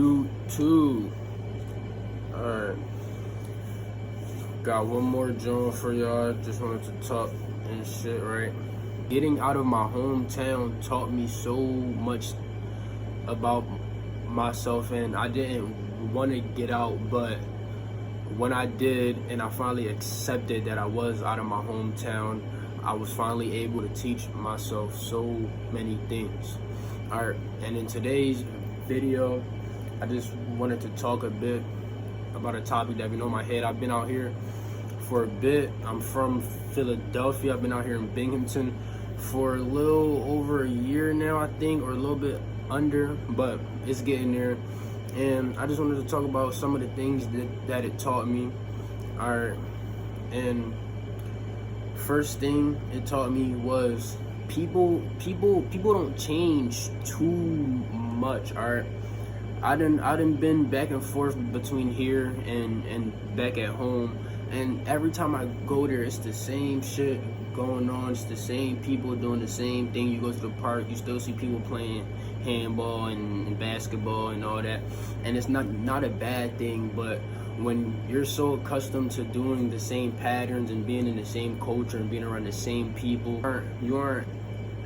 YouTube. Alright. Got one more joint for y'all. Just wanted to talk and shit, right? Getting out of my hometown taught me so much about myself, and I didn't want to get out, but when I did and I finally accepted that I was out of my hometown, I was finally able to teach myself so many things. Alright, and in today's video, I just wanted to talk a bit about a topic that been on my head. I've been out here for a bit. I'm from Philadelphia. I've been out here in Binghamton for a little over a year now, I think, or a little bit under, but it's getting there. And I just wanted to talk about some of the things that it taught me. Alright, and first thing it taught me was people don't change too much. Alright, I done been back and forth between here and back at home, and every time I go there, it's the same shit going on. It's the same people doing the same thing. You go to the park, you still see people playing handball and basketball and all that, and it's not a bad thing. But when you're so accustomed to doing the same patterns and being in the same culture and being around the same people, you aren't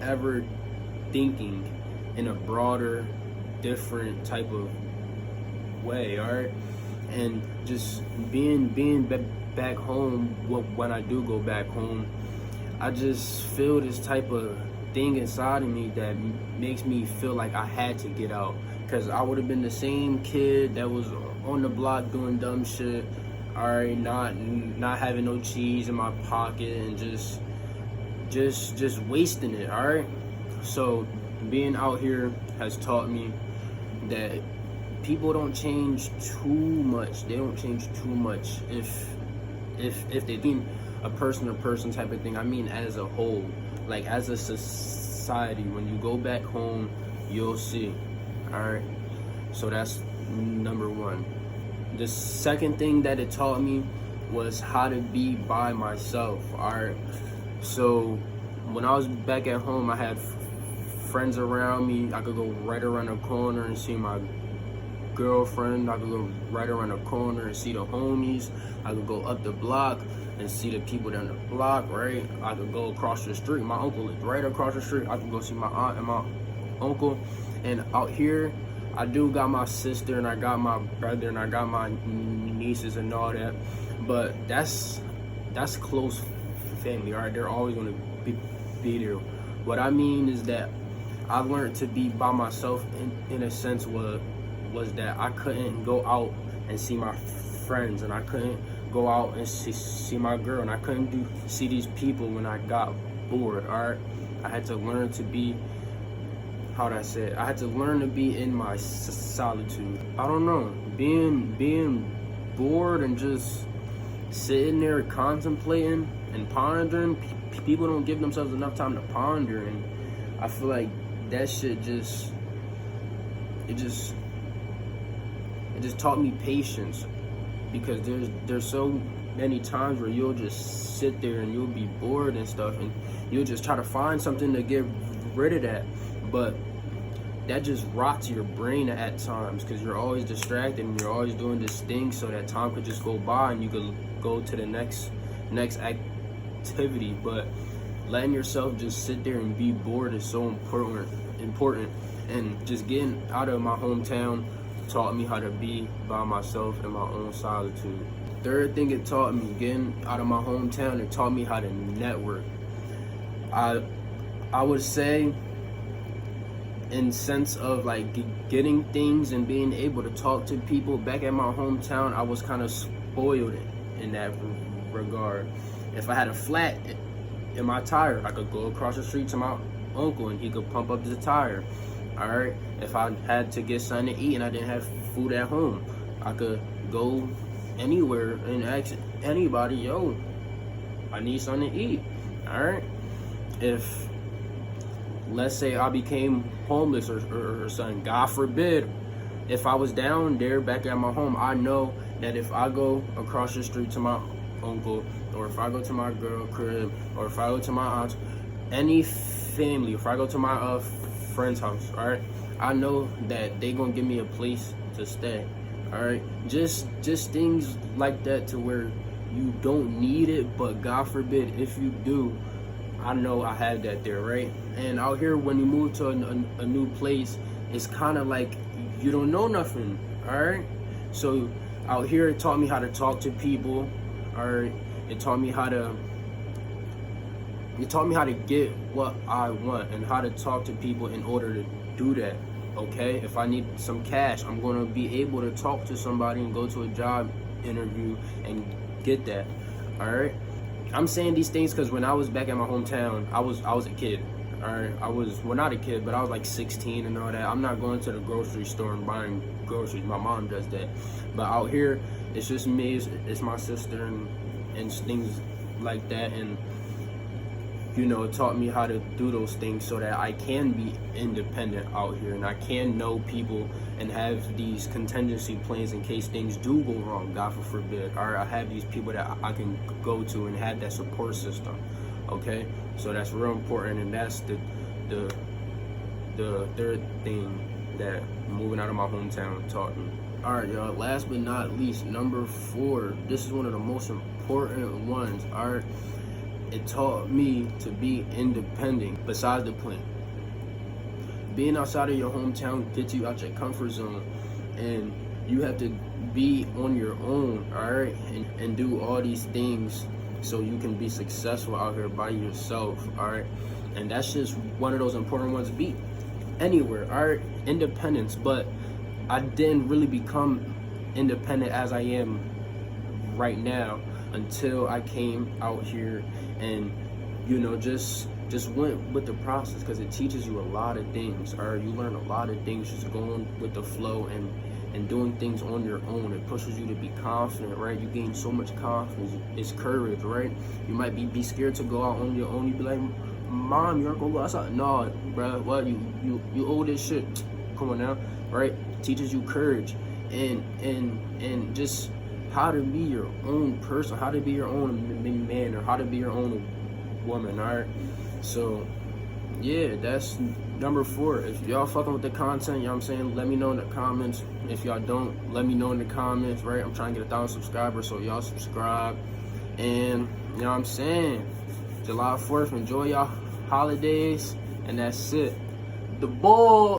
ever thinking in a broader, different type of way. All right, and just being back home, when I do go back home, I just feel this type of thing inside of me that makes me feel like I had to get out, because I would have been the same kid that was on the block doing dumb shit, alright, not having no cheese in my pocket and just wasting it. Alright, so being out here has taught me that people don't change too much. They don't change too much if they mean a person to person type of thing. I mean as a whole, like as a society. When you go back home, you'll see. Alright, so that's number one. The second thing that it taught me was how to be by myself. Alright, so when I was back at home, I had friends around me. I could go right around the corner and see my girlfriend. I could go right around the corner and see the homies. I could go up the block and see the people down the block, right? I could go across the street. My uncle is right across the street. I could go see my aunt and my uncle. And out here, I do got my sister and I got my brother and I got my nieces and all that. But that's close family, all right? They're always gonna be there. What I mean is that I learned to be by myself in a sense was that I couldn't go out and see my friends, and I couldn't go out and see my girl, and I couldn't see these people when I got bored. Alright, I had to learn to be, how'd I say it? I had to learn to be in my solitude. I don't know, being bored and just sitting there contemplating and pondering. People don't give themselves enough time to ponder, and I feel like that shit just taught me patience, because there's so many times where you'll just sit there and you'll be bored and stuff, and you'll just try to find something to get rid of that, but that just rots your brain at times, because you're always distracted and you're always doing this thing so that time could just go by and you could go to the next activity. But letting yourself just sit there and be bored is so important, and just getting out of my hometown taught me how to be by myself in my own solitude. Third thing it taught me, getting out of my hometown, it taught me how to network. I would say, in sense of like getting things and being able to talk to people back at my hometown, I was kind of spoiled in that regard. If I had a flat in my tire, I could go across the street to my uncle and he could pump up the tire. Alright, if I had to get something to eat and I didn't have food at home, I could go anywhere and ask anybody, yo, I need something to eat. Alright, if let's say I became homeless or something, God forbid, if I was down there back at my home, I know that if I go across the street to my uncle, or if I go to my girl crib, or if I go to my aunt, any family, if I go to my friend's house, all right, I know that they gonna give me a place to stay. All right, just things like that to where you don't need it, but God forbid if you do, I know I have that there, right? And out here, when you move to a new place, it's kind of like you don't know nothing, all right? So out here, it taught me how to talk to people, all right? It taught me how to get what I want and how to talk to people in order to do that, okay? If I need some cash, I'm gonna be able to talk to somebody and go to a job interview and get that, all right? I'm saying these things because when I was back at my hometown, I was a kid. All right, I was, well, not a kid, but I was like 16 and all that. I'm not going to the grocery store and buying groceries. My mom does that. But out here, it's just me, it's my sister, and things like that. And you know, it taught me how to do those things so that I can be independent out here and I can know people and have these contingency plans in case things do go wrong, God forbid. Or I have these people that I can go to and have that support system. Okay, so that's real important, and that's the third thing that moving out of my hometown taught me. All right, y'all. Last but not least, number 4. This is one of the most important ones. All right. It taught me to be independent. Besides the point, being outside of your hometown gets you out your comfort zone, and you have to be on your own, all right, and do all these things so you can be successful out here by yourself, all right. And that's just one of those important ones. Be anywhere, all right, independence. But I didn't really become independent as I am right now until I came out here and, you know, just went with the process, because it teaches you a lot of things, or you learn a lot of things just going with the flow and doing things on your own. It pushes you to be confident, right? You gain so much confidence. It's courage, right? You might be scared to go out on your own. You be like, Mom, you aren't gonna go outside. No, bro, what, you owe this shit. Come on now, right? Teaches you courage and just how to be your own person, how to be your own man, or how to be your own woman, all right? So, yeah, that's number 4. If y'all fucking with the content, you know what I'm saying, let me know in the comments. If y'all don't, let me know in the comments, right? I'm trying to get 1,000 subscribers, so y'all subscribe. And, you know what I'm saying, July 4th, enjoy y'all holidays, and that's it. The ball.